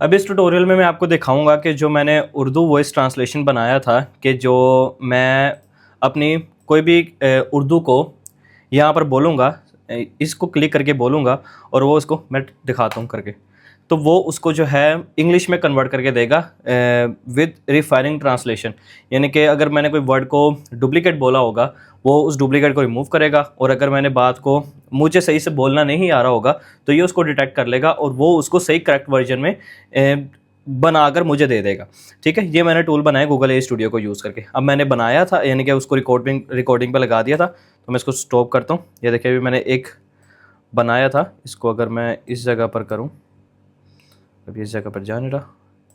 अब इस ट्यूटोरियल में मैं आपको दिखाऊंगा कि जो मैंने उर्दू वॉइस ट्रांसलेशन बनाया था, कि जो मैं अपनी कोई भी उर्दू को यहाँ पर बोलूँगा, इसको क्लिक करके बोलूँगा और वो उसको मैं दिखाता हूँ करके, तो वो उसको जो है इंग्लिश में कन्वर्ट करके देगा विद रिफाइनिंग ट्रांसलेशन। यानी कि अगर मैंने कोई वर्ड को डुप्लीकेट बोला होगा, वो उस डुप्लीकेट को रिमूव करेगा, और अगर मैंने बात को मुझे सही से बोलना नहीं आ रहा होगा तो ये उसको डिटेक्ट कर लेगा और वो उसको सही करेक्ट वर्जन में बनाकर मुझे दे देगा। ठीक है, ये मैंने टूल बनाया गूगल ए स्टूडियो को यूज़ करके। अब मैंने बनाया था, यानी कि उसको रिकॉर्डिंग पे लगा दिया था, तो मैं इसको स्टॉप करता हूँ। ये देखिए, अभी मैंने एक बनाया था, इसको अगर मैं इस जगह पर करूँ, अभी इस जगह पर जा नहीं रहा,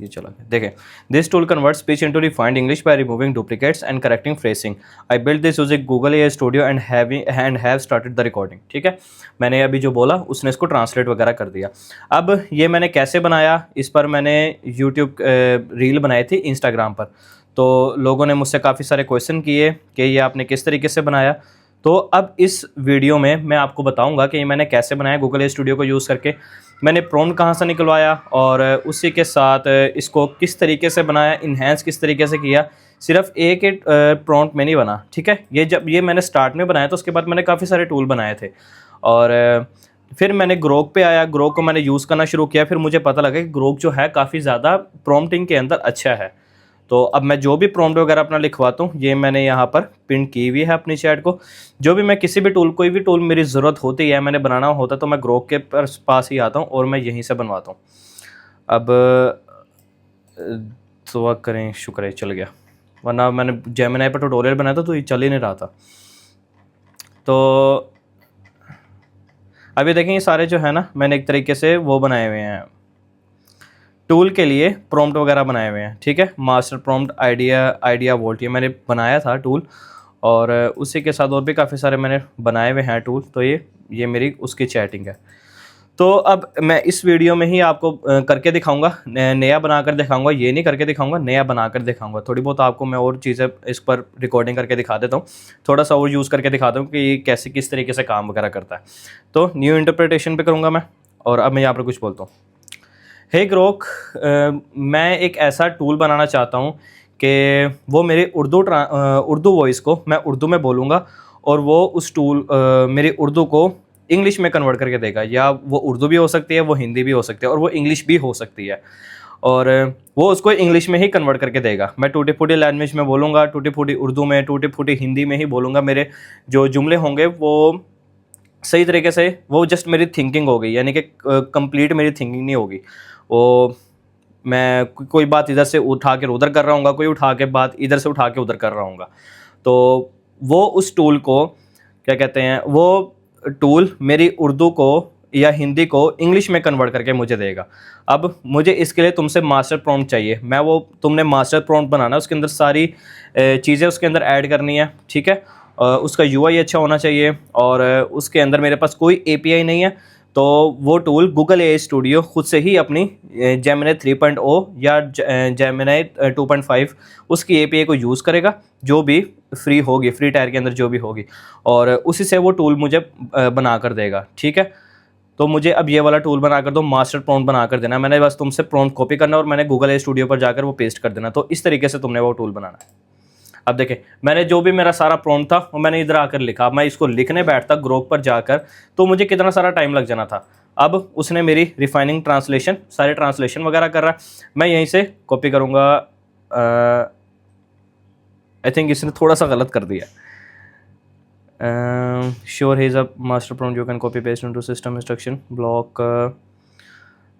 ये चला गया। देखें, this tool convert speech into refined English by removing duplicates and correcting phrasing. I build this using Google A studio and have started the recording. ठीक है, मैंने अभी जो बोला उसने इसको ट्रांसलेट वगैरह कर दिया। अब ये मैंने कैसे बनाया, इस पर मैंने यूट्यूब रील बनाई थी इंस्टाग्राम पर, तो लोगों ने मुझसे काफ़ी सारे क्वेश्चन किए कि ये आपने किस तरीके से बनाया। तो अब इस वीडियो में मैं आपको बताऊंगा कि मैंने कैसे बनाया गूगल ए स्टूडियो को यूज़ करके, मैंने प्रॉम्प्ट कहाँ से निकलवाया, और उसी के साथ इसको किस तरीके से बनाया, इन्हेंस किस तरीके से किया। सिर्फ एक एक प्रॉम्प्ट में नहीं बना। ठीक है, ये जब ये मैंने स्टार्ट में बनाया तो उसके बाद मैंने काफ़ी सारे टूल बनाए थे, और फिर मैंने ग्रोक पे आया, ग्रोक को मैंने यूज़ करना शुरू किया। फिर मुझे पता लगा कि ग्रोक जो है काफ़ी ज़्यादा प्रॉम्प्टिंग के अंदर अच्छा है। तो अब मैं जो भी प्रॉम्प्ट वगैरह अपना लिखवाता हूँ, ये मैंने यहाँ पर पिन की हुई है अपनी चैट को। जो भी मैं किसी भी टूल, कोई भी टूल मेरी ज़रूरत होती है, मैंने बनाना होता, तो मैं ग्रोक के पास ही आता हूँ और मैं यहीं से बनवाता हूँ। अब दुआ करें, शुक्र है चल गया, वरना मैंने जेमिनी पर ट्यूटोरियल बनाया था तो ये चल ही नहीं रहा था। तो अभी देखें, ये सारे जो है ना, मैंने एक तरीके से वो बनाए हुए हैं, टूल के लिए प्रॉम्प्ट वगैरह बनाए हुए हैं। ठीक है, मास्टर प्रॉम्प्ट, आइडिया वोल्ट, ये मैंने बनाया था टूल, और उसी के साथ और भी काफ़ी सारे मैंने बनाए हुए हैं टूल। तो ये मेरी उसकी चैटिंग है। तो अब मैं इस वीडियो में ही आपको करके दिखाऊंगा, नया बनाकर दिखाऊंगा। ये नहीं करके दिखाऊंगा, नया बनाकर दिखाऊंगा। थोड़ी बहुत आपको मैं और चीज़ें इस पर रिकॉर्डिंग करके दिखा देता हूँ, थोड़ा सा और यूज़ करके दिखाता हूँ कि ये कैसे किस तरीके से काम वगैरह करता है। तो न्यू इंटरप्रिटेशन पे करूँगा मैं, और अब मैं यहाँ पर कुछ बोलता हूँ। हे ग्रोक, मैं एक ऐसा टूल बनाना चाहता हूँ कि वो मेरी उर्दू वॉइस को मैं उर्दू में बोलूँगा, और वो उस टूल मेरी उर्दू को इंग्लिश में कन्वर्ट करके देगा। या वो उर्दू भी हो सकती है, वो हिंदी भी हो सकती है, और वो इंग्लिश भी हो सकती है, और वो उसको इंग्लिश में ही कन्वर्ट करके देगा। मैं टूटी फूटी लैंग्वेज में बोलूँगा, टूटी फूटी उर्दू में, टूटी फूटी हिंदी में ही बोलूँगा। मेरे जो जुमले होंगे वो सही तरीके से, वो जस्ट मेरी थिंकिंग होगी, यानी कि कंप्लीट मेरी थिंकिंग नहीं होगी। वो मैं कोई बात इधर से उठा के उधर कर रहा हूँ, कोई उठा के बात इधर से उठा के उधर कर रहा हूँ। तो वो उस टूल को क्या कहते हैं, वो टूल मेरी उर्दू को या हिंदी को इंग्लिश में कन्वर्ट करके मुझे देगा। अब मुझे इसके लिए तुमसे मास्टर प्रॉम्प्ट चाहिए। मैं वो तुमने मास्टर प्रॉम्प्ट बनाना, उसके अंदर सारी चीज़ें उसके अंदर ऐड करनी है। ठीक है, उसका यूआई अच्छा होना चाहिए, और उसके अंदर मेरे पास कोई एपीआई नहीं है। तो वो टूल गूगल ए स्टूडियो खुद से ही अपनी जेमिनी 3.0 या जेमिनी 2.5 उसकी एपीआई को यूज़ करेगा, जो भी फ्री होगी, फ्री टायर के अंदर जो भी होगी, और उसी से वो टूल मुझे बना कर देगा। ठीक है, तो मुझे अब ये वाला टूल बना कर दो, मास्टर प्रॉम्प्ट बना कर देना। मैंने बस तुमसे प्रॉम्प्ट कॉपी करना और मैंने गूगल ए स्टूडियो पर जाकर वो पेस्ट कर देना। तो इस तरीके से तुमने वो टूल बनाना है। अब देखें, मैंने जो भी मेरा सारा प्रॉम्प्ट था वो मैंने इधर आकर लिखा। मैं इसको लिखने बैठता ग्रोक पर जाकर तो मुझे कितना सारा टाइम लग जाना था। अब उसने मेरी रिफाइनिंग ट्रांसलेशन, सारे ट्रांसलेशन वगैरह कर रहा है। मैं यहीं से कॉपी करूँगा। आई थिंक इसने थोड़ा सा गलत कर दिया। Sure he is a master prompt you can copy paste into system instruction block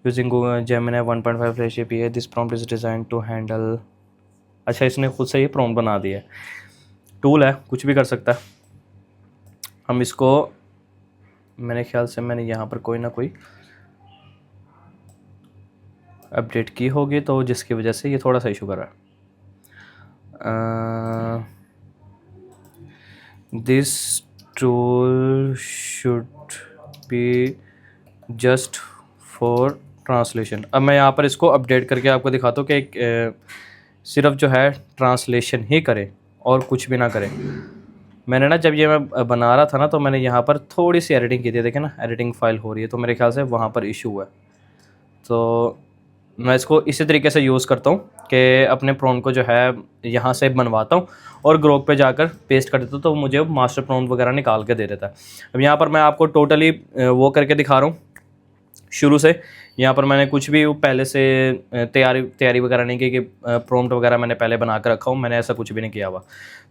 using Gemini 1.5 API। This prompt is design to handle. अच्छा, इसने खुद से ही प्रॉम्प्ट बना दिया है। टूल है, कुछ भी कर सकता है। हम इसको, मेरे ख्याल से मैंने यहाँ पर कोई ना कोई अपडेट की होगी, तो जिसकी वजह से ये थोड़ा सा इशू कर रहा है। This tool should be just for translation. अब मैं यहाँ पर इसको अपडेट करके आपको दिखाता हूँ कि सिर्फ जो है ट्रांसलेशन ही करें और कुछ भी ना करें। मैंने ना, जब ये मैं बना रहा था ना, तो मैंने यहाँ पर थोड़ी सी एडिटिंग की थी। देखें ना, एडिटिंग फाइल हो रही है, तो मेरे ख्याल से वहाँ पर इशू हुआ है। तो मैं इसको इसी तरीके से यूज़ करता हूँ कि अपने प्रॉम्प्ट को जो है यहाँ से बनवाता हूँ और ग्रोक पे जाकर पेस्ट कर देता हूँ, तो मुझे मास्टर प्रॉम्प्ट वगैरह निकाल के दे देता है। अब यहाँ पर मैं आपको टोटली वो करके दिखा रहा हूँ शुरू से। यहाँ पर मैंने कुछ भी पहले से तैयारी वगैरह नहीं की कि प्रॉम्प्ट वगैरह मैंने पहले बना कर रखा हूँ, मैंने ऐसा कुछ भी नहीं किया हुआ।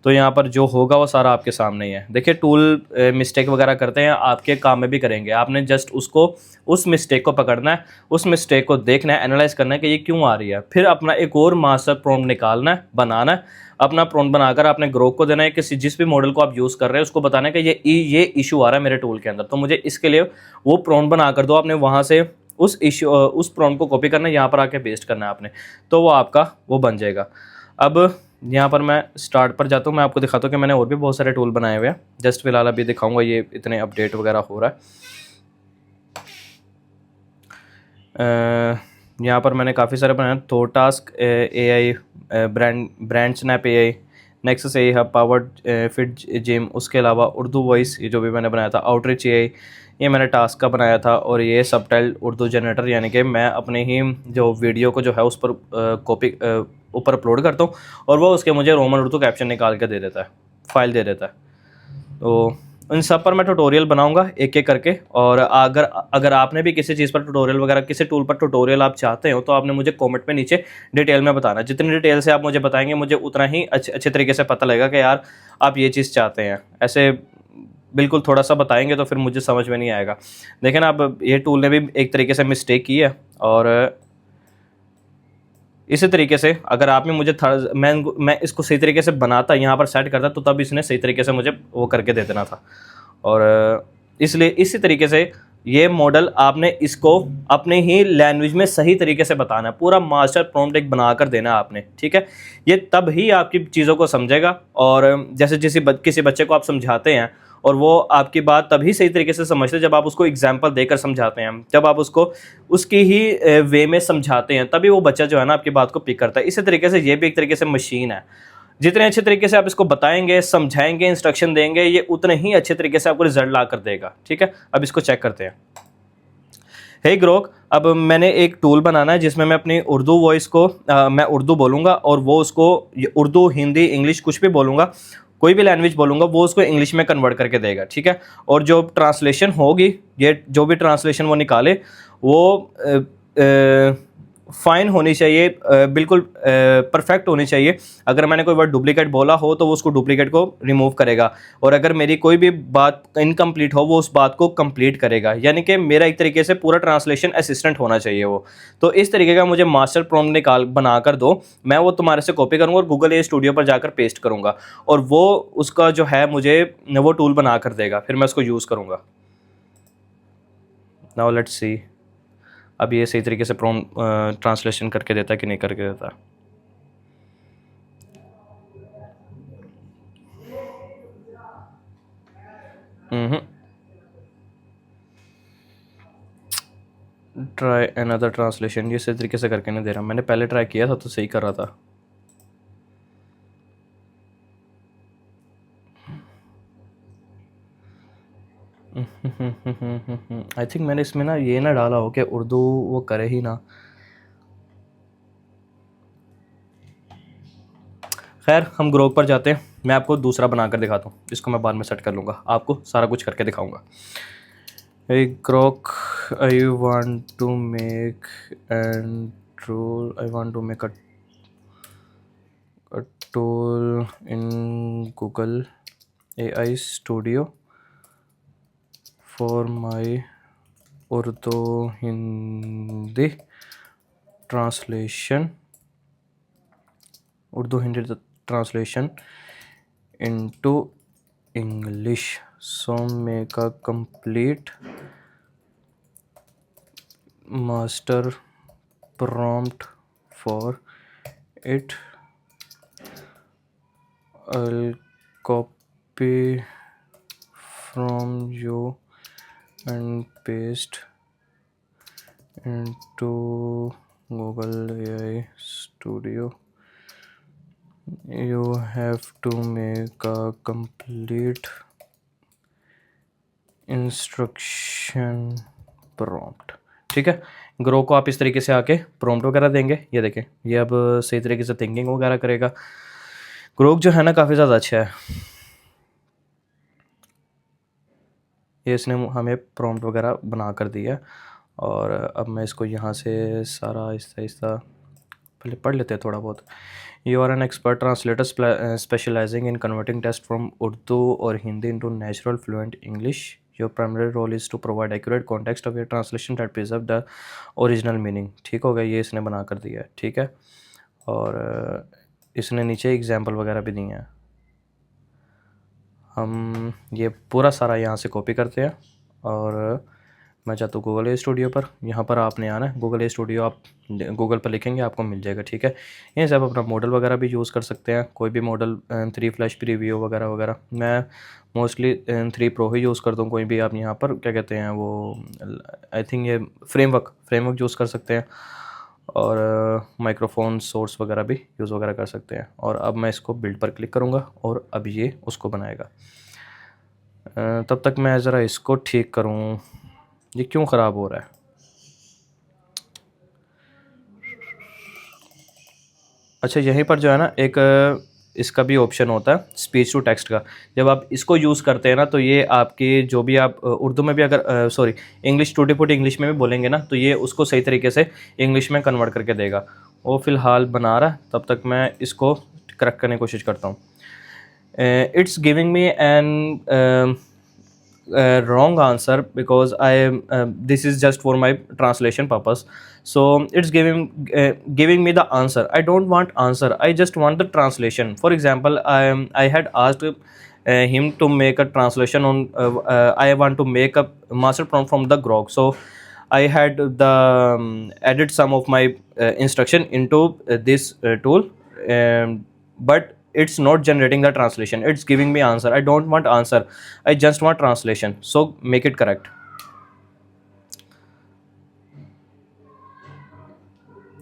तो यहाँ पर जो होगा वो सारा आपके सामने ही है। देखिए टूल मिस्टेक वगैरह करते हैं, आपके काम में भी करेंगे। आपने जस्ट उसको उस मिस्टेक को पकड़ना है, उस मिस्टेक को देखना है, एनालाइज करना है कि ये क्यों आ रही है, फिर अपना एक और मास्टर प्रॉम्प्ट निकालना है, बनाना है। अपना प्रॉम्प्ट बनाकर आपने ग्रोक को देना है, किसी जिस भी मॉडल को आप यूज़ कर रहे हैं उसको बताना है कि ये इशू आ रहा है मेरे टूल के अंदर, तो मुझे इसके लिए वो प्रॉम्प्ट बना कर दो। आपने वहाँ से उस प्रॉम्प्ट को कॉपी करना है, यहाँ पर आके पेस्ट करना है आपने, तो वो आपका वो बन जाएगा। अब यहाँ पर मैं स्टार्ट पर जाता हूँ, मैं आपको दिखाता हूँ कि मैंने और भी बहुत सारे टूल बनाए हुए हैं। जस्ट फिलहाल अभी दिखाऊंगा, ये इतने अपडेट वगैरह हो रहा है। यहाँ पर मैंने काफ़ी सारे बनाए, थॉटास्क AI, brand snap AI, nexus AI hub, powered fit gym, उसके अलावा उर्दू वॉइस ये जो भी मैंने बनाया था, आउटरीच AI ये मैंने टास्क का बनाया था, और ये सबटाइल उर्दू जनरेटर, यानी कि मैं अपने ही जो वीडियो को जो है उस पर कॉपी ऊपर अपलोड करता हूँ और वो उसके मुझे रोमन उर्दू कैप्शन निकाल के दे देता है, फाइल दे देता है। तो इन सब पर मैं ट्यूटोरियल बनाऊंगा एक एक करके। और अगर आपने भी किसी चीज़ पर ट्यूटोरियल वगैरह, किसी टूल पर ट्यूटोरियल आप चाहते हो, तो आपने मुझे कमेंट में नीचे डिटेल में बताना। जितनी डिटेल से आप मुझे बताएंगे मुझे उतना ही अच्छे तरीके से पता लगेगा कि यार आप ये चीज़ चाहते हैं। ऐसे बिल्कुल थोड़ा सा बताएंगे तो फिर मुझे समझ में नहीं आएगा। देखें ना, अब ये टूल ने भी एक तरीके से मिस्टेक की है, और इसी तरीके से अगर आपने मुझे मैं इसको सही तरीके से बनाता, यहाँ पर सेट करता, तो तब इसने सही तरीके से मुझे वो करके दे देना था। और इसलिए इसी तरीके से ये मॉडल आपने इसको अपने ही लैंग्वेज में सही तरीके से बताना है, पूरा मास्टर प्रॉम्प्ट एक बना कर देना है आपने, ठीक है। ये तब ही आपकी चीज़ों को समझेगा। और जैसे किसी बच्चे को आप समझाते हैं, और वो आपकी बात तभी सही तरीके से समझते हैं जब आप उसको एग्जाम्पल देकर समझाते हैं, जब आप उसको उसकी ही वे में समझाते हैं, तभी वो बच्चा जो है ना आपकी बात को पिक करता है। इसी तरीके से ये भी एक तरीके से मशीन है, जितने अच्छे तरीके से आप इसको बताएंगे, समझाएंगे, इंस्ट्रक्शन देंगे, ये उतने ही अच्छे तरीके से आपको रिजल्ट ला कर देगा, ठीक है। अब इसको चेक करते हैं। हे ग्रोक, अब मैंने एक टूल बनाना है जिसमें मैं अपनी उर्दू वॉइस को मैं उर्दू बोलूँगा और वो उसको उर्दू, हिंदी, इंग्लिश कुछ भी बोलूँगा, कोई भी लैंग्वेज बोलूँगा, वो उसको इंग्लिश में कन्वर्ट करके देगा, ठीक है। और जो ट्रांसलेशन होगी, ये जो भी ट्रांसलेशन वो निकाले, वो फाइन होनी चाहिए, बिल्कुल परफेक्ट होनी चाहिए। अगर मैंने कोई वर्ड डुप्लीकेट बोला हो तो वो उसको डुप्लीकेट को रिमूव करेगा, और अगर मेरी कोई भी बात इनकम्प्लीट हो वो उस बात को कंप्लीट करेगा। यानी कि मेरा एक तरीके से पूरा ट्रांसलेशन असिस्टेंट होना चाहिए वो। तो इस तरीके का मुझे मास्टर प्रॉम्प्ट बना कर दो, मैं वो तुम्हारे से कॉपी करूँगा और गूगल ए स्टूडियो पर जाकर पेस्ट करूँगा, और वो उसका जो है मुझे वो टूल बना कर देगा, फिर मैं उसको यूज़ करूँगा। नाउ लेट्स सी अब ये सही तरीके से ट्रांसलेशन करके देता है कि नहीं करके देता। ट्राई अनदर ट्रांसलेशन, ये सही तरीके से करके नहीं दे रहा। मैंने पहले ट्राई किया था तो सही कर रहा था। आई थिंक मैंने इसमें ना ये ना डाला हो कि उर्दू वो करे ही ना। खैर हम ग्रोक पर जाते हैं, मैं आपको दूसरा बनाकर दिखाता हूँ, इसको मैं बाद में सेट कर लूँगा, आपको सारा कुछ करके दिखाऊंगा। Hey Grok, I want to make and tool. I want to make a tool in Google AI Studio for my Urdu Hindi translation. Urdu Hindi translation into English. So make a complete master prompt for it. I'll copy from you and paste into Google AI Studio. You have to make a complete instruction prompt, ठीक है। Grow को आप इस तरीके से आके prompt वगैरह देंगे, ये देखें ये अब सही तरीके से थिंकिंग वगैरह करेगा। ग्रोक जो है ना काफ़ी ज़्यादा अच्छा है, ये इसने हमें प्रॉम्प्ट वगैरह बना कर दिया। और अब मैं इसको यहाँ से सारा आहिस्ता आहिस्ता पहले पढ़ लेते हैं थोड़ा बहुत। You are an expert translator specialising in converting text from Urdu और Hindi into natural fluent English. Your primary role is to provide accurate context of your translation that preserve the original meaning. ठीक हो गया, ये इसने बना कर दिया है, ठीक है। और इसने नीचे एग्जाम्पल वगैरह भी दिए हैं। हम ये पूरा सारा यहाँ से कॉपी करते हैं और मैं चाहता हूँ गूगल ए स्टूडियो पर, यहाँ पर आपने आना है, गूगल ए स्टूडियो आप गूगल पर लिखेंगे आपको मिल जाएगा, ठीक है। यहीं से आप अपना मॉडल वगैरह भी यूज़ कर सकते हैं, कोई भी मॉडल 3 फ्लैश प्रीव्यू वगैरह वगैरह। मैं मोस्टली 3 प्रो ही यूज़ करता हूँ। कोई भी आप यहाँ पर क्या कहते हैं वो, आई थिंक ये फ्रेमवर्क यूज़ कर सकते हैं, और माइक्रोफोन सोर्स वगैरह भी यूज़ वगैरह कर सकते हैं। और अब मैं इसको बिल्ड पर क्लिक करूँगा और अब ये उसको बनाएगा। तब तक मैं ज़रा इसको ठीक करूँ, ये क्यों ख़राब हो रहा है। अच्छा, यहीं पर जो है ना एक इसका भी ऑप्शन होता है स्पीच टू टेक्स्ट का। जब आप इसको यूज़ करते हैं ना तो ये आपकी जो भी आप उर्दू में भी अगर सॉरी इंग्लिश टूटी फूटी इंग्लिश में भी बोलेंगे ना तो ये उसको सही तरीके से इंग्लिश में कन्वर्ट करके देगा। वो फ़िलहाल बना रहा है, तब तक मैं इसको करेक्ट करने की कोशिश करता हूँ। It's giving me an wrong answer because I am this is just for my translation purpose. So it's giving me the answer. I don't want answer, I just want the translation. For example, I had asked him to make a translation on I want to make a master prompt from the Grok. So I had the added some of my instruction into this tool, but it's not generating the translation, it's giving me answer. I don't want answer, I just want translation, so make it correct.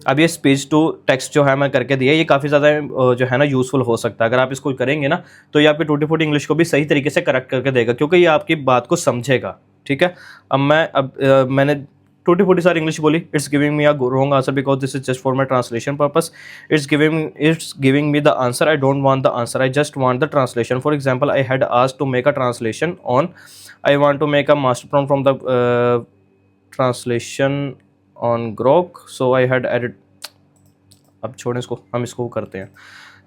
अब ये speech to text जो है मैं करके दिया, ये काफ़ी ज़्यादा जो है ना यूज़फुल हो सकता है। अगर आप इसको करेंगे ना तो ये आपकी टूटी फूटी इंग्लिश को भी सही तरीके से करेक्ट करके देगा, क्योंकि ये आपकी बात को समझेगा, ठीक है। अब मैंने टूटी फूटी सारी इंग्लिश बोली, it's giving me a wrong answer because this is just for my translation purpose. It's giving me the answer, I don't want the answer, I just want the translation. For example, I had asked to make a translation on, I want to make a master prompt from the translation on Grok, so I had edit. अब छोड़ें इसको, हम इसको करते हैं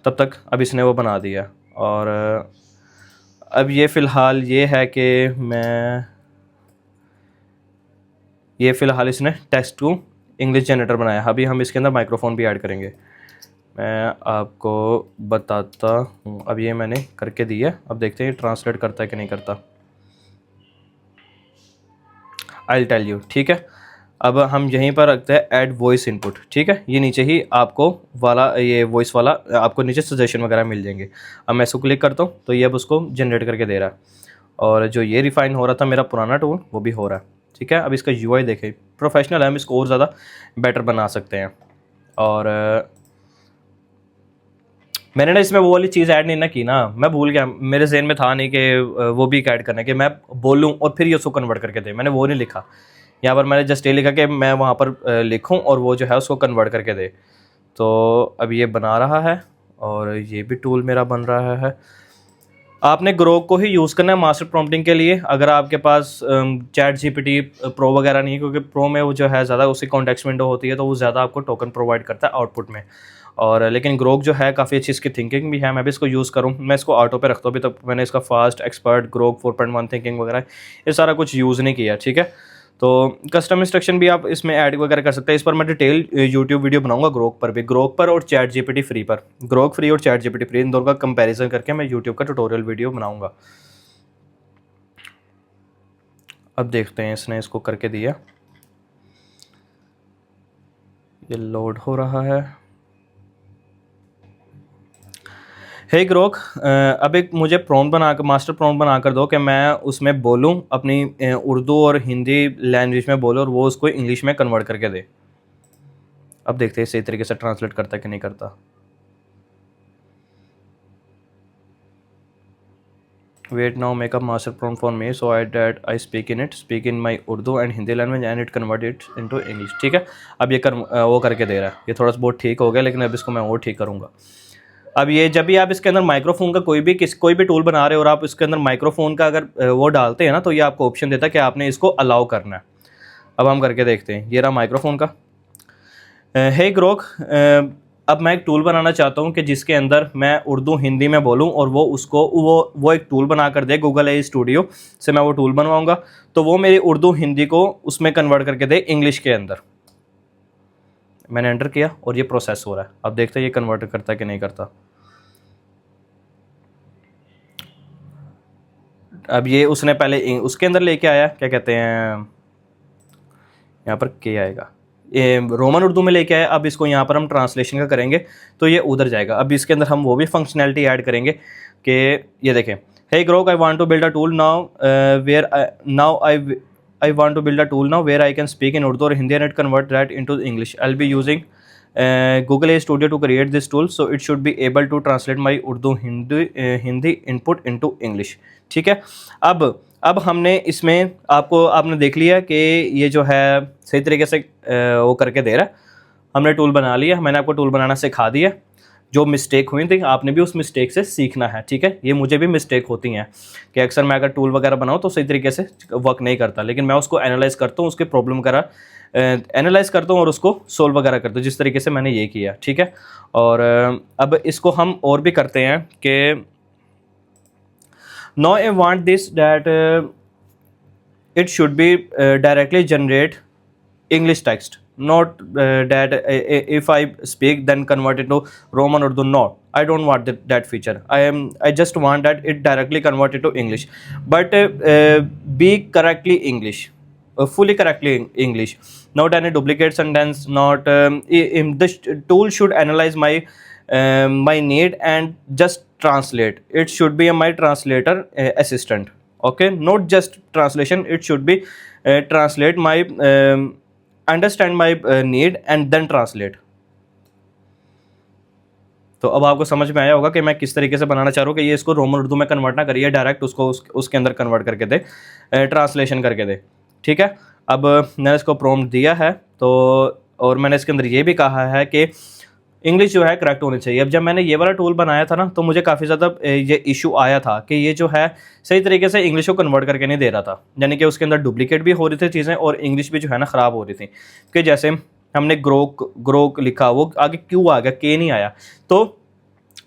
तब तक। अब इसने वो बना दिया। और अब ये फ़िलहाल ये है कि ये फ़िलहाल इसने टेक्स्ट टू इंग्लिश जनरेटर बनाया। अभी हम इसके अंदर माइक्रोफोन भी ऐड करेंगे, मैं आपको बताता हूँ। अब ये मैंने करके दिया, अब देखते हैं ट्रांसलेट करता है कि नहीं करता। आई विल टेल यू, ठीक है। अब हम यहीं पर रखते हैं ऐड वॉइस इनपुट, ठीक है। ये नीचे ही आपको वाला ये वॉइस वाला आपको नीचे सजेशन वगैरह मिल जाएंगे। अब मैं इसको क्लिक करता हूँ तो ये अब उसको जनरेट करके दे रहा है, और जो ये रिफाइन हो रहा था मेरा पुराना टूल वो भी हो रहा है, ठीक है। अब इसका यूआई देखें, प्रोफेशनल है, हम इसको और ज़्यादा बेटर बना सकते हैं। और मैंने ना इसमें वो वाली चीज़ ऐड नहीं ना की ना, मैं भूल गया, मेरे जहन में था नहीं कि वो भी ऐड करना है कि मैं बोलूँ और फिर ये उसको कन्वर्ट करके दे। मैंने वो नहीं लिखा, यहाँ पर मैंने जस्ट ये लिखा कि मैं वहाँ पर लिखूँ और वो जो है उसको कन्वर्ट करके दे। तो अब ये बना रहा है और ये भी टूल मेरा बन रहा है। आपने ग्रोक को ही यूज़ करना है मास्टर प्रॉम्प्टिंग के लिए। अगर आपके पास चैट जीपीटी प्रो वगैरह नहीं है, क्योंकि प्रो में वो जो है ज़्यादा उसकी कॉन्टेक्स्ट विंडो होती है तो वो ज़्यादा आपको टोकन प्रोवाइड करता है आउटपुट में। और लेकिन ग्रोक जो है काफ़ी अच्छी इसकी थिंकिंग भी है, मैं भी इसको यूज़ करूँ, मैं इसको ऑटो पे रखता हूँ। अभी तक मैंने इसका फास्ट एक्सपर्ट ग्रोक 4.1 थिंकिंग वगैरह ये सारा कुछ यूज़ नहीं किया, ठीक है। तो कस्टम इंस्ट्रक्शन भी आप इसमें ऐड वगैरह कर सकते हैं। इस पर मैं डिटेल यूट्यूब वीडियो बनाऊंगा ग्रोक पर भी, ग्रोक पर और चैट जीपीटी फ्री पर। ग्रोक फ्री और चैट जीपीटी फ्री इन दोनों का कंपैरिजन करके मैं यूट्यूब का ट्यूटोरियल वीडियो बनाऊंगा। अब देखते हैं, इसने इसको करके दिया, ये लोड हो रहा है। हे ग्रोक, अब एक मुझे प्रॉम्प्ट बना कर मास्टर प्रॉम्प्ट बना कर दो कि मैं उसमें बोलूँ अपनी उर्दू और हिंदी लैंग्वेज में बोलूँ और वो उसको इंग्लिश में कन्वर्ट करके दे। अब देखते हैं सही तरीके से ट्रांसलेट करता है कि नहीं करता। Wait now make up master prompt for me so I that I speak in my Urdu and Hindi language and it convert it into English. ठीक है, अब ये वो करके दे रहा है, ये थोड़ा सा बहुत ठीक हो गया, लेकिन अब इसको मैं और ठीक करूँगा। अब ये जब भी आप इसके अंदर माइक्रोफोन का कोई भी टूल बना रहे हो और आप इसके अंदर माइक्रोफोन का अगर वो डालते हैं ना, तो ये आपको ऑप्शन देता है कि आपने इसको अलाउ करना है। अब हम करके देखते हैं, ये रहा माइक्रोफोन का। हे ग्रोक, अब मैं एक टूल बनाना चाहता हूँ कि जिसके अंदर मैं उर्दू हिंदी में बोलूँ और वो उसको वो एक टूल बना कर दे। गूगल ए स्टूडियो से मैं वो टूल बनवाऊँगा, तो वो मेरी उर्दू हिंदी को उसमें कन्वर्ट करके दे इंग्लिश के अंदर। मैंने एंटर किया और ये प्रोसेस हो रहा है। अब देखते हैं ये कन्वर्ट करता है कि नहीं करता। अब ये उसने पहले उसके अंदर लेके आया, क्या कहते हैं, यहाँ पर के आएगा, ये रोमन उर्दू में लेके आया। अब इसको यहाँ पर हम ट्रांसलेशन का करेंगे तो ये उधर जाएगा। अब इसके अंदर हम वो भी फंक्शनैलिटी ऐड करेंगे कि ये देखें, hey Grok I want to build a tool now where now I want to build a tool now where I can speak in Urdu और Hindi and it convert that into English. I will be using Google A Studio to create this tool, so it should be able to translate my Urdu Hindi input into English। ठीक है, अब हमने इसमें आपने देख लिया कि ये जो है सही तरीके से वो करके दे रहा है। हमने टूल बना लिया, मैंने आपको टूल बनाना सिखा दिया। जो मिस्टेक हुई थी आपने भी उस मिस्टेक से सीखना है। ठीक है, ये मुझे भी मिस्टेक होती हैं कि अक्सर मैं अगर टूल वगैरह बनाऊँ तो सही तरीके से वर्क नहीं करता, लेकिन मैं उसको एनालाइज करता हूँ, उसके प्रॉब्लम वगैरह एनालाइज करता हूँ और उसको सोल्व वगैरह करता हूँ, जिस तरीके से मैंने ये किया। ठीक है, और अब इसको हम और भी करते हैं कि now I want this that it should be directly generate English text, not that if I speak then convert it to Roman Urdu. No, I don't want that feature. I just want that it directly convert it to English, but be correctly English, fully correctly English, not any duplicate sentence, not this tool should analyze my need and just translate. It should be my translator assistant. Okay, not just translation, it should be translate my understand my need and then translate। तो अब आपको समझ में आया होगा कि मैं किस तरीके से बनाना चाह रहा हूँ कि ये इसको रोमन उर्दू में कन्वर्ट ना करिए, डायरेक्ट उसको उसके अंदर कन्वर्ट करके दे, ट्रांसलेशन करके दे। ठीक है, अब मैंने इसको प्रॉम्प्ट दिया है, तो और मैंने इसके अंदर ये भी कहा है कि इंग्लिश जो है करेक्ट होनी चाहिए। अब जब मैंने ये वाला टूल बनाया था ना, तो मुझे काफ़ी ज़्यादा ये इशू आया था कि ये जो है सही तरीके से इंग्लिश को कन्वर्ट करके नहीं दे रहा था, यानी कि उसके अंदर डुप्लीकेट भी हो रही थी चीज़ें और इंग्लिश भी जो है ना ख़राब हो रही थी। कि जैसे हमने ग्रोक लिखा, वो आगे क्यों आ गया, के नहीं आया। तो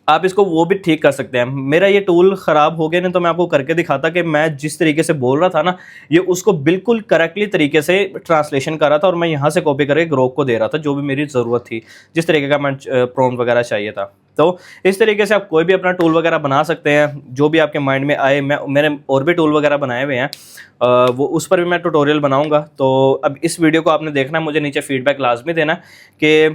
आप इसको वो भी ठीक कर सकते हैं। मेरा ये टूल ख़राब हो गया नहीं तो मैं आपको करके दिखाता कि मैं जिस तरीके से बोल रहा था ना, ये उसको बिल्कुल करेक्टली तरीके से ट्रांसलेशन कर रहा था और मैं यहाँ से कॉपी करके ग्रोक को दे रहा था, जो भी मेरी ज़रूरत थी, जिस तरीके का मैं प्रॉम्प्ट वगैरह चाहिए था। तो इस तरीके से आप कोई भी अपना टूल वगैरह बना सकते हैं, जो भी आपके माइंड में आए। मैंने और भी टूल वगैरह बनाए हुए हैं, वो उस पर भी मैं ट्यूटोरियल बनाऊँगा। तो अब इस वीडियो को आपने देखना है, मुझे नीचे फीडबैक लाजमी देना कि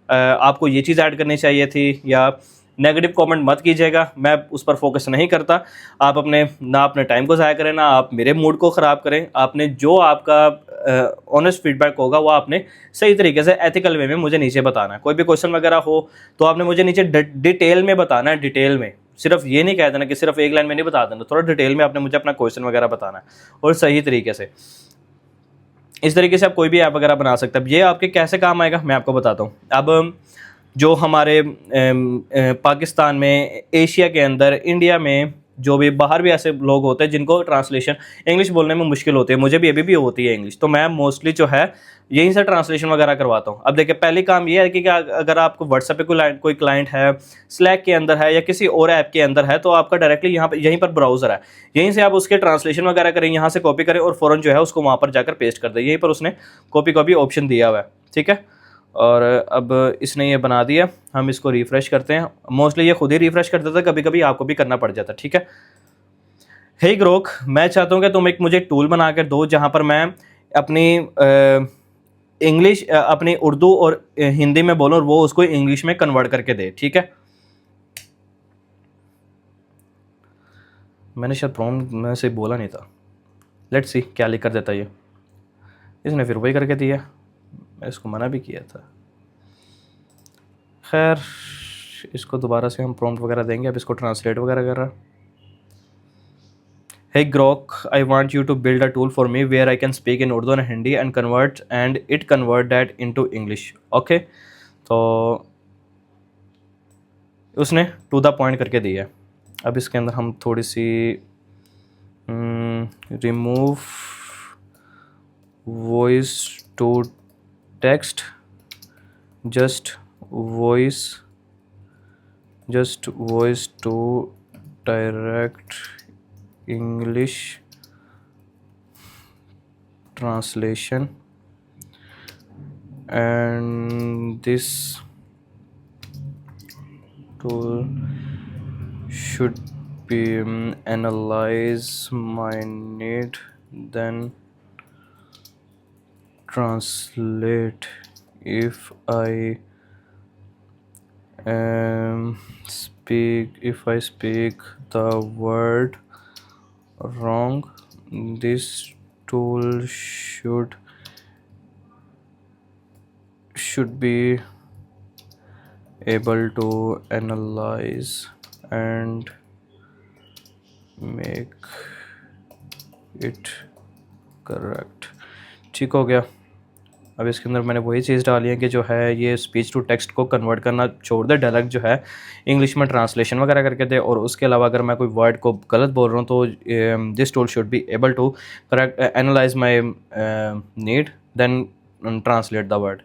आपको ये चीज़ ऐड करनी चाहिए थी, या नेगेटिव कमेंट मत कीजिएगा, मैं उस पर फोकस नहीं करता। आप अपने टाइम को ज़ाया करें, ना आप मेरे मूड को ख़राब करें। आपने जो आपका ऑनेस्ट फीडबैक होगा वो आपने सही तरीके से एथिकल वे में मुझे नीचे बताना है। कोई भी क्वेश्चन वगैरह हो तो आपने मुझे नीचे डिटेल में बताना है, डिटेल में, सिर्फ ये नहीं कह देना कि सिर्फ एक लाइन में नहीं बता देना, थोड़ा डिटेल में आपने मुझे अपना क्वेश्चन वगैरह बताना है और सही तरीके से। इस तरीके से आप कोई भी ऐप वगैरह बना सकते हैं। अब ये आपके कैसे काम आएगा मैं आपको बताता हूँ। अब जो हमारे पाकिस्तान में, एशिया के अंदर, इंडिया में, जो भी बाहर भी ऐसे लोग होते हैं जिनको ट्रांसलेशन इंग्लिश बोलने में मुश्किल होती है, मुझे भी अभी भी होती है इंग्लिश, तो मैं मोस्टली जो है यहीं से ट्रांसलेशन वगैरह करवाता हूँ। अब देखिए, पहली काम ये है कि अगर आपको व्हाट्सएप पे कोई क्लाइंट है, स्लैक के अंदर है या किसी और ऐप के अंदर है, तो आपका डायरेक्टली यहीं पर ब्राउज़र है, यहीं से आप उसके ट्रांसलेशन वगैरह करें, यहाँ से कॉपी करें और फ़ौरन जो है उसको वहाँ पर जाकर पेस्ट कर दें। यहीं पर उसने कॉपी ऑप्शन दिया हुआ है। ठीक है, और अब इसने ये बना दिया। हम इसको रिफ़्रेश करते हैं। मोस्टली ये खुद ही रिफ़्रेश कर देता है, कभी कभी आपको भी करना पड़ जाता है। ठीक है, हे ग्रोक, मैं चाहता हूँ कि तुम एक मुझे टूल बना कर दो जहाँ पर मैं अपनी इंग्लिश अपनी उर्दू और हिंदी में बोलूँ और वो उसको इंग्लिश में कन्वर्ट करके दे। ठीक है, मैंने शायद प्रॉम्प्ट में से बोला नहीं था, लेट्स सी क्या लिख कर देता ये। इसने फिर वही करके दिया, मैं इसको मना भी किया था। खैर, इसको दोबारा से हम प्रॉम्प्ट वगैरह देंगे। अब इसको ट्रांसलेट वगैरह कर रहा। Hey Grok, I want you to build a tool for me where I can speak in Urdu and Hindi and it convert that into English. Okay, तो उसने टू द पॉइंट करके दिया है। अब इसके अंदर हम थोड़ी सी remove voice to text, just voice to direct English translation, and this tool should be analyze my need, then translate. If I speak the word wrong, this tool should be able to analyze and make it correct। ठीक हो गया। अब इसके अंदर मैंने वही चीज़ डाली है कि जो है ये स्पीच टू टेक्स्ट को कन्वर्ट करना छोड़ दे, डायरेक्ट जो है इंग्लिश में ट्रांसलेशन वगैरह करके दे। और उसके अलावा अगर मैं कोई वर्ड को गलत बोल रहा हूँ तो this tool should be able to correct analyse my need, then translate the word,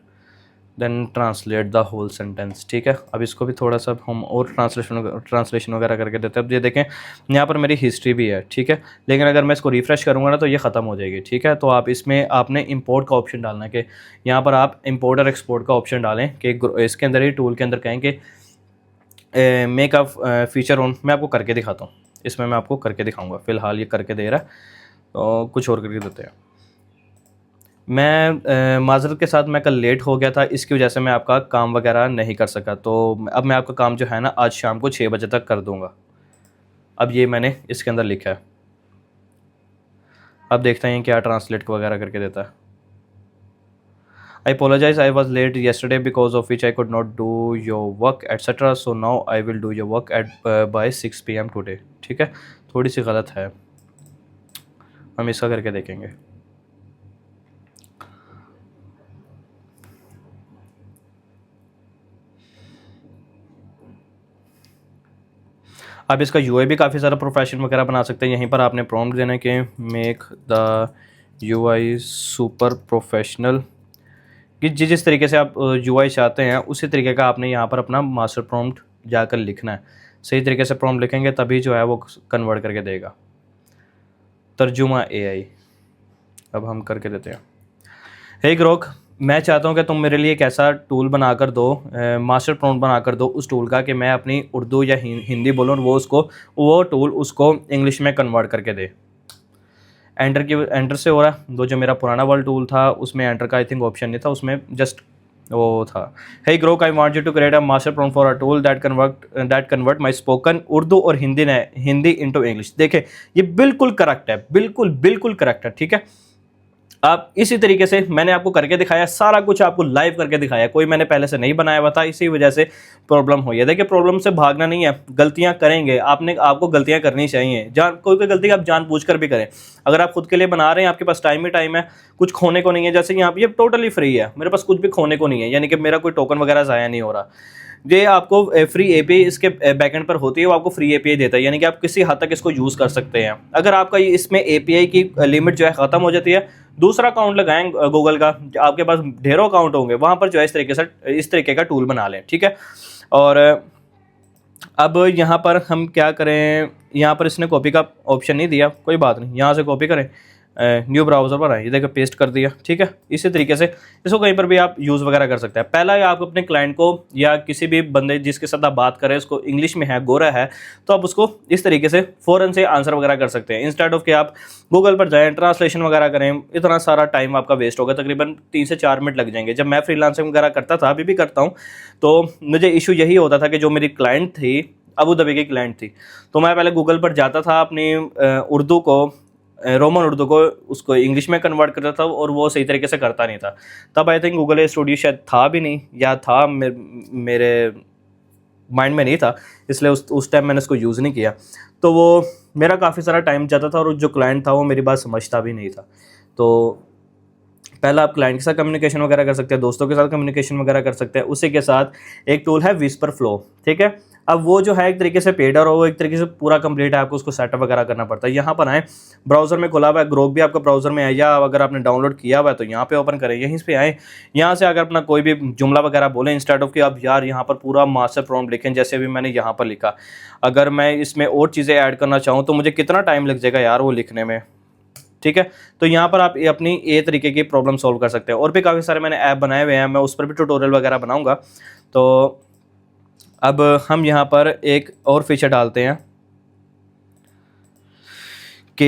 then translate the whole sentence. ठीक है, अब इसको भी थोड़ा सा हम और ट्रांसलेशन वगैरह करके देते हैं। अब ये देखें यहाँ पर मेरी हिस्ट्री भी है। ठीक है, लेकिन अगर मैं इसको रिफ़्रेश करूँगा ना तो ये ख़त्म हो जाएगी। ठीक है, तो आप इसमें आपने इंपोर्ट का ऑप्शन डालना है कि यहाँ पर आप इंपोर्ट और एक्सपोर्ट का ऑप्शन डालें कि इसके अंदर ही टूल के अंदर कहें कि मेक अ फीचर ऑन। मैं आपको करके दिखाता हूँ, इसमें मैं आपको करके दिखाऊँगा। फ़िलहाल ये करके दे रहा है, तो कुछ और करके देते हैं। मैं माज़रत के साथ मैं कल लेट हो गया था, इसकी वजह से मैं आपका काम वगैरह नहीं कर सका। तो अब मैं आपका काम जो है ना आज शाम को 6 बजे तक कर दूंगा। अब ये मैंने इसके अंदर लिखा है, अब देखते हैं क्या ट्रांसलेट वगैरह करके देता है। I apologise, I was late yesterday because of which I could not do your work etcetera, so now I will do your work at by 6 PM today. ठीक है, थोड़ी सी गलत है, हम इसका करके देखेंगे। आप इसका यूआई भी काफ़ी सारा प्रोफेशन वगैरह बना सकते हैं। यहीं पर आपने प्रॉम्प्ट देना है कि make the UI super professional, कि जिस तरीके से आप यूआई चाहते हैं उसी तरीके का आपने यहाँ पर अपना मास्टर प्रॉम्प्ट जाकर लिखना है। सही तरीके से प्रॉम्प्ट लिखेंगे तभी जो है वो कन्वर्ट करके देगा। तर्जुमा एआई, अब हम करके देते हैं। हे ग्रोक, मैं चाहता हूँ कि तुम मेरे लिए एक ऐसा टूल बनाकर दो, मास्टर प्रॉम्प्ट बनाकर दो उस टूल का कि मैं अपनी उर्दू या हिंदी बोलूँ और वो टूल उसको इंग्लिश में कन्वर्ट करके दे। एंटर से हो रहा है। जो मेरा पुराना वाला टूल था उसमें एंटर का आई थिंक ऑप्शन नहीं था, उसमें जस्ट वो था। Hey Grok, I want you to create a master prompt for a tool that convert my spoken Urdu और हिंदी इनटू इंग्लिश। देखे ये बिल्कुल करेक्ट है, बिल्कुल करेक्ट है। ठीक है, आप इसी तरीके से मैंने आपको करके दिखाया, सारा कुछ आपको लाइव करके दिखाया, कोई मैंने पहले से नहीं बनाया हुआ था, इसी वजह से प्रॉब्लम हुई है। देखिए प्रॉब्लम से भागना नहीं है, गलतियां करेंगे, आपको गलतियां करनी चाहिए। कोई गलती आप जानबूझ कर भी करें। अगर आप खुद के लिए बना रहे हैं, आपके पास टाइम ही टाइम है, कुछ खोने को नहीं है। जैसे यहाँ पे ये टोटली फ्री है, मेरे पास कुछ भी खोने को नहीं है, यानी कि मेरा कोई टोकन वगैरह ज़ाया नहीं हो रहा। ये आपको फ्री एपीआई इसके बैकएंड पर होती है, वो आपको फ्री एपीआई देता है, यानी कि आप किसी हद तक इसको यूज़ कर सकते हैं। अगर आपका इसमें एपीआई की लिमिट जो है ख़त्म हो जाती है, दूसरा अकाउंट लगाएं गूगल का, आपके पास ढेरों अकाउंट होंगे, वहाँ पर जो है इस तरीके का टूल बना लें। ठीक है, और अब यहाँ पर हम क्या करें, यहाँ पर इसने कॉपी का ऑप्शन नहीं दिया, कोई बात नहीं, यहाँ से कॉपी करें, न्यू ब्राउज़र पर आए, ये देखो पेस्ट कर दिया। ठीक है, इसी तरीके से इसको कहीं पर भी आप यूज़ वगैरह कर सकते हैं। पहला आप अपने क्लाइंट को या किसी भी बंदे जिसके साथ आप बात करें, उसको इंग्लिश में है, गोरा है, तो आप उसको इस तरीके से फ़ौरन से आंसर वगैरह कर सकते हैं, इंस्टेड ऑफ कि आप गूगल पर जाएँ, ट्रांसलेशन वगैरह करें। इतना सारा टाइम आपका वेस्ट होगा, तकरीबन 3 से 4 मिनट लग जाएंगे। जब मैं फ्रीलांसिंग वगैरह करता था, अभी भी करता हूँ, तो मुझे इशू यही होता था कि जो मेरी क्लाइंट थी, अबू धाबी की क्लाइंट थी, तो मैं पहले गूगल पर जाता था, अपनी उर्दू को, रोमन उर्दू को, उसको इंग्लिश में कन्वर्ट करता था, और वो सही तरीके से करता नहीं था। तब आई थिंक गूगल स्टूडियो शायद था भी नहीं, या था मेरे माइंड में नहीं था, इसलिए उस टाइम मैंने इसको यूज़ नहीं किया। तो वो मेरा काफ़ी सारा टाइम जाता था और जो क्लाइंट था वो मेरी बात समझता भी नहीं था। तो पहला आप क्लाइंट के साथ कम्युनिकेशन वगैरह कर सकते हैं, दोस्तों के साथ कम्युनिकेशन वगैरह कर सकते हैं। उसी के साथ एक टूल है विस्पर फ्लो, ठीक है। अब वो जो है एक तरीके से पेड और वो एक तरीके से पूरा कंप्लीट है, आपको उसको सेटअप वगैरह करना पड़ता है। यहाँ पर आए, ब्राउज़र में खुला हुआ है, ग्रोक भी आपका ब्राउज़र में है, या अगर आपने डाउनलोड किया हुआ है तो यहाँ पे ओपन करें, यहीं पे आए, यहाँ से अगर अपना कोई भी जुमला वगैरह बोलें, इंस्टेड ऑफ कि आप यार यहाँ पर पूरा मास्टर प्रॉम्प्ट लिखें, जैसे अभी मैंने यहाँ पर लिखा, अगर मैं इसमें और चीज़ें ऐड करना चाहूँ तो मुझे कितना टाइम लग जाएगा यार वो लिखने में, ठीक है। तो यहाँ पर आप अपनी ये तरीके की प्रॉब्लम सॉल्व कर सकते हैं। और भी काफ़ी सारे मैंने ऐप बनाए हुए हैं, मैं उस पर भी ट्यूटोरियल वगैरह बनाऊंगा। तो अब हम यहाँ पर एक और फीचर डालते हैं कि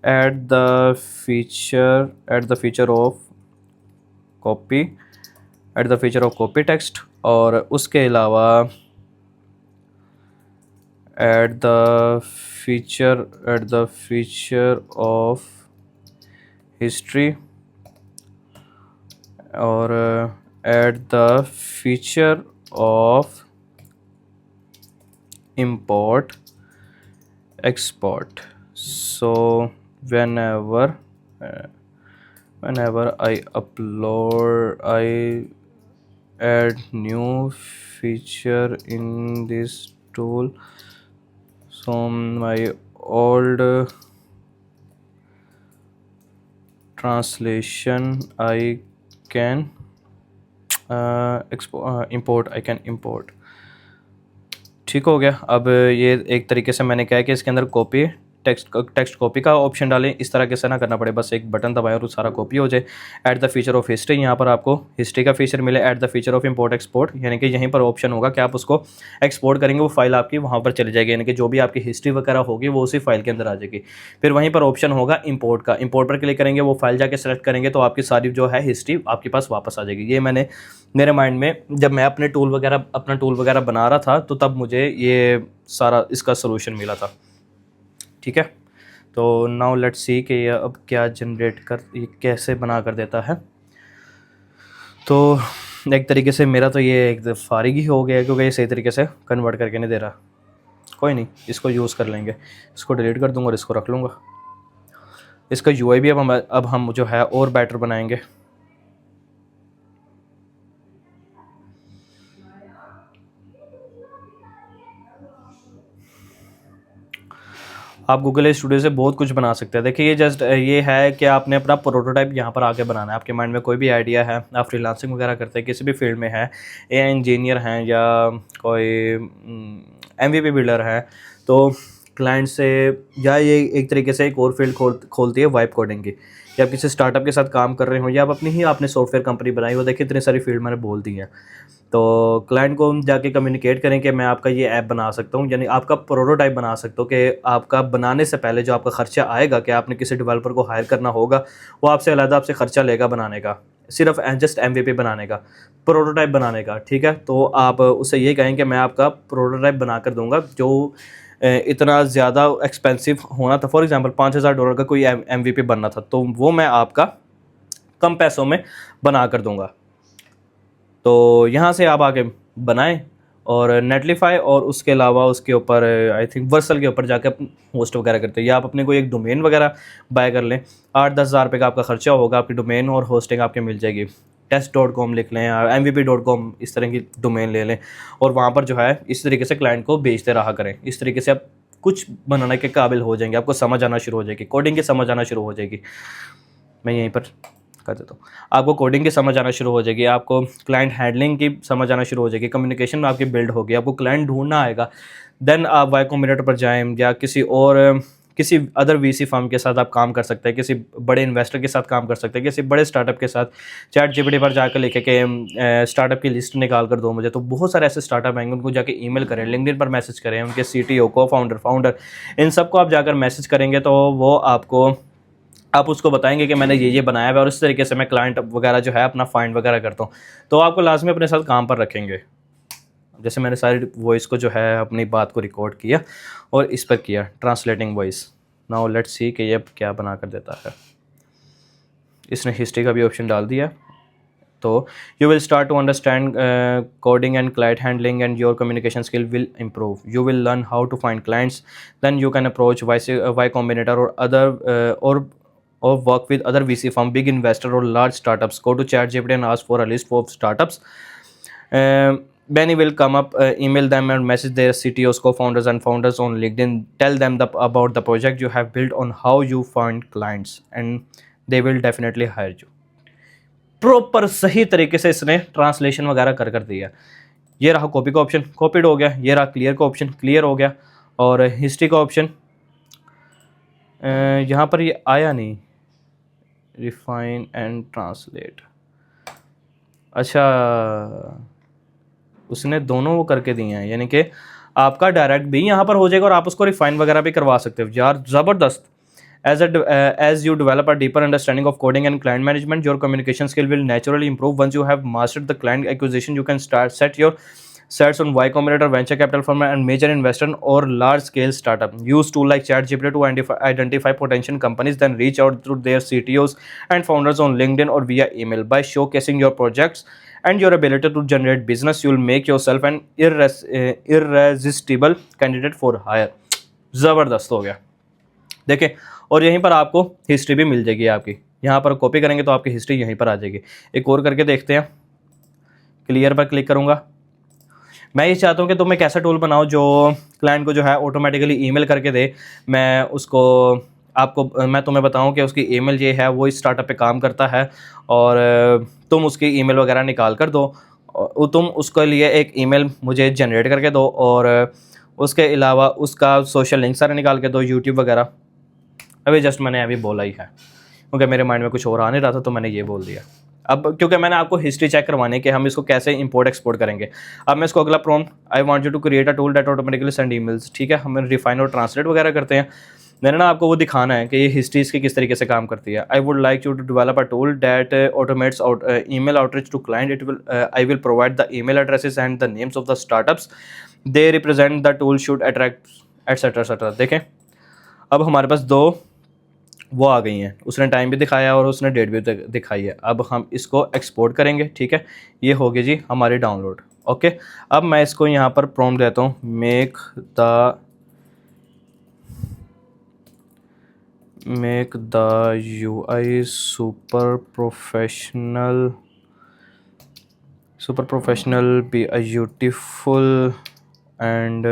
add the feature of copy, add the feature of copy text, और उसके अलावा add the feature of history, और add the feature of import export. So whenever I add new feature in this tool, so my old translation I can import। ठीक हो गया। अब ये एक तरीके से मैंने कहा है कि इसके अंदर कॉपी टेक्स्ट कॉपी का ऑप्शन डालें, इस तरह से ना करना पड़े, बस एक बटन दबाएं और सारा कॉपी हो जाए। Add the feature of history, यहाँ पर आपको हिस्ट्री का फीचर मिले। Add the feature of import export, यानी कि यहीं पर ऑप्शन होगा कि आप उसको एक्सपोर्ट करेंगे, वो फाइल आपकी वहाँ पर चली जाएगी, यानी कि जो भी आपकी हिस्ट्री वगैरह होगी वो उसी फाइल के अंदर आ जाएगी। फिर वहीं पर ऑप्शन होगा इंपोर्ट का, इंपोर्ट पर क्लिक करेंगे, वो फाइल जाके सेलेक्ट करेंगे तो आपकी सारी जो है हिस्ट्री आपके पास वापस आ जाएगी। ये मैंने मेरे माइंड में जब मैं अपना टूल वगैरह बना रहा था तो तब मुझे ये सारा इसका सोल्यूशन मिला था, ठीक है। तो नाउ लेट्स सी कि ये अब क्या ये कैसे बना कर देता है। तो एक तरीके से मेरा तो ये एक फारिग ही हो गया, क्योंकि ये सही तरीके से कन्वर्ट करके नहीं दे रहा। कोई नहीं, इसको यूज़ कर लेंगे, इसको डिलीट कर दूंगा और इसको रख लूँगा। इसका यूआई भी अब हम जो है और बेटर बनाएंगे। आप गूगल स्टूडियो से बहुत कुछ बना सकते हैं। देखिए ये है कि आपने अपना प्रोटोटाइप यहाँ पर आके बनाना है। आपके माइंड में कोई भी आइडिया है, आप फ्रीलांसिंग वगैरह करते हैं, किसी भी फील्ड में है, एआई इंजीनियर हैं या कोई एमवीपी बिल्डर है, तो क्लाइंट से, या ये एक तरीके से एक और फील्ड खोलती है वाइब कोडिंग की, या आप किसी स्टार्टअप के साथ काम कर रहे हो, या आप आपने सॉफ्टवेयर कंपनी बनाई हो। देखिए इतनी सारी फील्ड मैंने बोल दी हैं। तो क्लाइंट को जाके कम्युनिकेट करें कि मैं आपका ये ऐप बना सकता हूँ, यानी आपका प्रोटोटाइप बना सकता हूँ, कि आपका बनाने से पहले जो आपका खर्चा आएगा, कि आपने किसी डेवलपर को हायर करना होगा, वो आपसे खर्चा लेगा बनाने का, सिर्फ जस्ट एमवीपी बनाने का, प्रोटोटाइप बनाने का, ठीक है। तो आप उससे ये कहें कि मैं आपका प्रोटोटाइप बना कर दूँगा जो इतना ज़्यादा एक्सपेंसिव होना था। फॉर एग्जांपल $5000 का कोई एमवीपी बनना था, तो वो मैं आपका कम पैसों में बना कर दूँगा। तो यहाँ से आप आके बनाएं और नेटलीफाई, और उसके अलावा उसके ऊपर आई थिंक वर्सल के ऊपर जाकर होस्ट वगैरह करते हैं, या आप अपने कोई एक डोमेन वगैरह बाय कर लें। 8-10 हज़ार रुपये का आपका खर्चा होगा, आपकी डोमेन और होस्टिंग आपके मिल जाएगी। test.com लिख लें, mvp.com, इस तरह की डोमेन ले लें, और वहाँ पर जो है इस तरीके से क्लाइंट को बेचते रहा करें। इस तरीके से आप कुछ बनाने के काबिल हो जाएंगे, आपको समझ आना शुरू हो जाएगी, कोडिंग की समझ आना शुरू हो जाएगी। मैं यहीं पर कर देता हूँ। आपको कोडिंग की समझ आना शुरू हो जाएगी, आपको क्लाइंट हैंडलिंग की समझ आना शुरू हो जाएगी, कम्युनिकेशन में आपकी बिल्ड होगी, आपको क्लाइंट ढूंढना आएगा। देन आप वाई कॉम्बिनेटर पर जाएं, या किसी अदर वीसी फर्म के साथ आप काम कर सकते हैं, किसी बड़े इन्वेस्टर के साथ काम कर सकते हैं, किसी बड़े स्टार्टअप के साथ ChatGPT पर जाकर लिखे कि स्टार्टअप की लिस्ट निकाल कर दो मुझे। तो बहुत सारे ऐसे स्टार्टअप आएंगे, उनको जाके ईमेल करें, लिंक्डइन पर मैसेज करें, उनके CTO, को फाउंडर, इन सबको आप जाकर मैसेज करेंगे तो वो आप उसको बताएंगे कि मैंने ये बनाया है, और इस तरीके से मैं क्लाइंट वगैरह जो है अपना फाइंड वगैरह करता हूँ। तो आपको लाजमी अपने साथ काम पर रखेंगे। जैसे मैंने सारी वॉइस को जो है अपनी बात को रिकॉर्ड किया और इस पर किया translating voice. Now let's see कि ये क्या बना कर देता है। इसने हिस्ट्री का भी ऑप्शन डाल दिया, तो you will start to understand coding and client handling, and your communication skill will improve. You will learn how to find clients. Then you can approach Y Combinator or other or work with other VC firm, big investor or large startups. Go to ChatGPT and ask for a list of startups. Benny will come up, email them and message their CTOs, co-founders and founders on LinkedIn. Tell them about the project you have built on how you find clients, and they will definitely hire you. Proper सही तरीके से इसने translation वगैरह कर दिया। ये रहा copy का ऑप्शन, कॉपीड हो गया। ये रहा क्लियर का ऑप्शन, क्लियर हो गया। और हिस्ट्री का ऑप्शन यहाँ पर ये आया नहीं, रिफाइन एंड ट्रांसलेट। अच्छा, उसने दोनों वो करके दिए हैं, यानी कि आपका डायरेक्ट भी यहाँ पर हो जाएगा और आप उसको रिफाइन वगैरह भी करवा सकते हो। यार ज़बरदस्त। As you develop a deeper understanding of coding and client management, your communication skill will naturally improve. Once you have mastered the client acquisition, you can set your sights on Y Combinator, venture capital firm, and major investor or large scale startup. Use tool like ChatGPT to identify potential companies, then reach out to their CTOs and founders on LinkedIn or via email. By showcasing your projects and your ability to generate business, you will make yourself an irresistible candidate for hire. ज़बरदस्त हो गया। देखें, और यहीं पर आपको history भी मिल जाएगी आपकी। यहाँ पर कॉपी करेंगे तो आपकी हिस्ट्री यहीं पर आ जाएगी। एक और करके देखते हैं। क्लियर पर क्लिक करूँगा। मैं ये चाहता हूँ कि तुम एक ऐसा टूल बनाओ जो क्लाइंट को जो है ऑटोमेटिकली ईमेल करके दे। मैं उसको आपको मैं तुम्हें बताऊँ कि उसकी ईमेल ये है, वो इस स्टार्टअप पे काम करता है, और तुम उसकी ईमेल वगैरह निकाल कर दो। तुम उसके लिए एक ईमेल मुझे जनरेट करके दो, और उसके अलावा उसका सोशल लिंक सारे निकाल के दो, यूट्यूब वगैरह। अभी जस्ट मैंने अभी बोला ही है, क्योंकि मेरे माइंड में कुछ और आ नहीं रहा था, तो मैंने ये बोल दिया। अब क्योंकि मैंने आपको हिस्ट्री चेक करवाने कि हम इसको कैसे इंपोर्ट एक्सपोर्ट करेंगे। अब मैं इसको अगला prompt, I want you to create a tool that automatically send emails. ठीक है, हम रिफाइन और ट्रांसलेट वगैरह करते हैं। मैंने ना आपको वो दिखाना है कि ये हिस्ट्री इसकी किस तरीके से काम करती है। I would like you to develop a tool that automates email outreach to client. It will I will provide the email addresses and the names of the startups they represent. The tool should attract etcetera etcetera. देखें, अब हमारे पास दो वो आ गई हैं। उसने time भी दिखाया और उसने डेट भी दिखाई है। अब हम इसको एक्सपोर्ट करेंगे। ठीक है, ये हो गई जी हमारी डाउनलोड। ओके, अब मैं इसको यहाँ पर प्रॉम्प्ट देता हूँ, make the UI super professional, be a beautiful and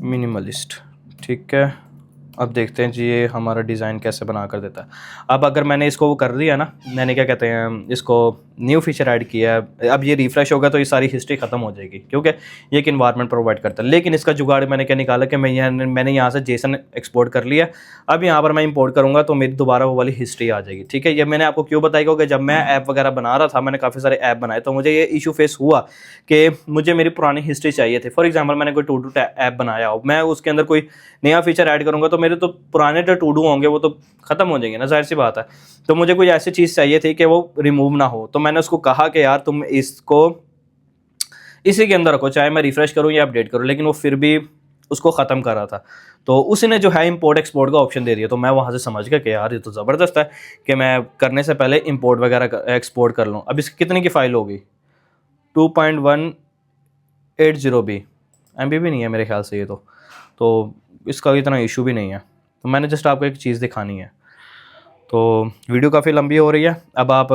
minimalist। ठीक है, अब देखते हैं जी ये हमारा डिज़ाइन कैसे बना कर देता है। अब अगर मैंने इसको वो कर दिया ना, मैंने क्या कहते हैं, इसको न्यू फीचर ऐड किया है, अब ये रिफ़्रेश होगा तो ये सारी हिस्ट्री ख़त्म हो जाएगी, क्योंकि ये एक इन्वायरमेंट प्रोवाइड करता है। लेकिन इसका जुगाड़ मैंने क्या निकाला कि मैंने यहाँ से जेसन एक्सपोर्ट कर लिया। अब यहाँ पर मैं इंपोर्ट करूँगा तो मेरी दोबारा वो वाली हिस्ट्री आ जाएगी। ठीक है, ये मैंने आपको क्यों बताया, क्योंकि जब मैं ऐप वगैरह बना रहा था, मैंने काफ़ी सारे ऐप बनाए, तो मुझे ये इशू फेस हुआ कि मुझे मेरी पुरानी हिस्ट्री चाहिए थी। फॉर एग्जाम्पल, मैंने कोई टू डू ऐप बनाया हो, मैं उसके अंदर कोई नया फीचर ऐड करूँगा तो मेरे तो पुराने जो टू डू होंगे वो तो ख़त्म हो जाएंगे ना, जाहिर सी बात है। तो मुझे कोई ऐसी चीज़ चाहिए थी कि वो रिमूव ना हो। तो मैंने उसको कहा कि यार तुम इसको इसी के अंदर रखो, चाहे मैं रिफ़्रेश करूँ या अपडेट करूँ, लेकिन वो फिर भी उसको ख़त्म कर रहा था। तो उसने जो है इंपोर्ट एक्सपोर्ट का ऑप्शन दे दिया। तो मैं वहाँ से समझ गया कि यार ये तो ज़बरदस्त है कि मैं करने से पहले इंपोर्ट वगैरह एक्सपोर्ट कर लूँ। अब इसकी कितनी की फ़ाइल होगी, 2.180 MB भी नहीं है मेरे ख्याल से ये तो इसका इतना इशू भी नहीं है। तो मैंने जस्ट आपको एक चीज़ दिखानी है। तो वीडियो काफ़ी लंबी हो रही है। अब आप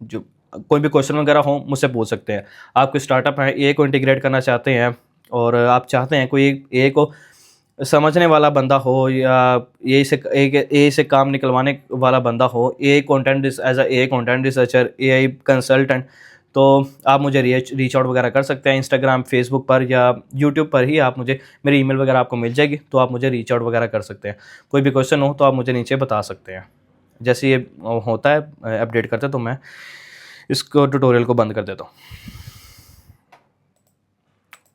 जो कोई भी क्वेश्चन वगैरह हो मुझसे पूछ सकते हैं। आपके स्टार्टअप है, ए को इंटीग्रेट करना चाहते हैं और आप चाहते हैं कोई ए को समझने वाला बंदा हो, या ए से काम निकलवाने वाला बंदा हो, a content as a content researcher, AI consultant, तो आप मुझे रीच आउट वगैरह कर सकते हैं इंस्टाग्राम, फेसबुक पर या यूट्यूब पर ही। आप मुझे, मेरी ईमेल वगैरह आपको मिल जाएगी, तो आप मुझे रीच आउट वगैरह कर सकते हैं। कोई भी क्वेश्चन हो तो आप मुझे नीचे बता सकते हैं। जैसे ये होता है अपडेट करते तो मैं इसको ट्यूटोरियल को बंद कर देता हूँ।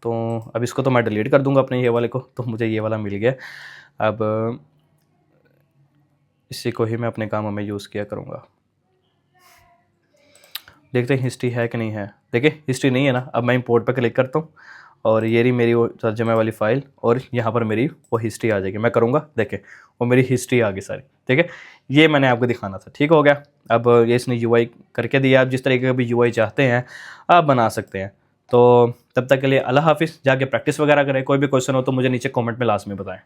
तो अब इसको तो मैं डिलीट कर दूंगा अपने ये वाले को, तो मुझे ये वाला मिल गया। अब इसी को ही मैं अपने कामों में यूज़ किया करूँगा। देखते हैं हिस्ट्री है कि नहीं है। देखिए हिस्ट्री नहीं है ना। अब मैं इंपोर्ट पर क्लिक करता हूँ और ये रही मेरी वो तर्जुमे वाली फ़ाइल, और यहाँ पर मेरी वो हिस्ट्री आ जाएगी। मैं करूँगा, देखें वो मेरी हिस्ट्री आ गई सारी। ठीक है, ये मैंने आपको दिखाना था। ठीक हो गया। अब ये इसने यूआई करके दिया, आप जिस तरीके का भी यूआई चाहते हैं आप बना सकते हैं। तो तब तक के लिए अल्लाह हाफिज़, जाके प्रैक्टिस वगैरह करें। कोई भी क्वेश्चन हो तो मुझे नीचे कमेंट में लास्ट में बताएं।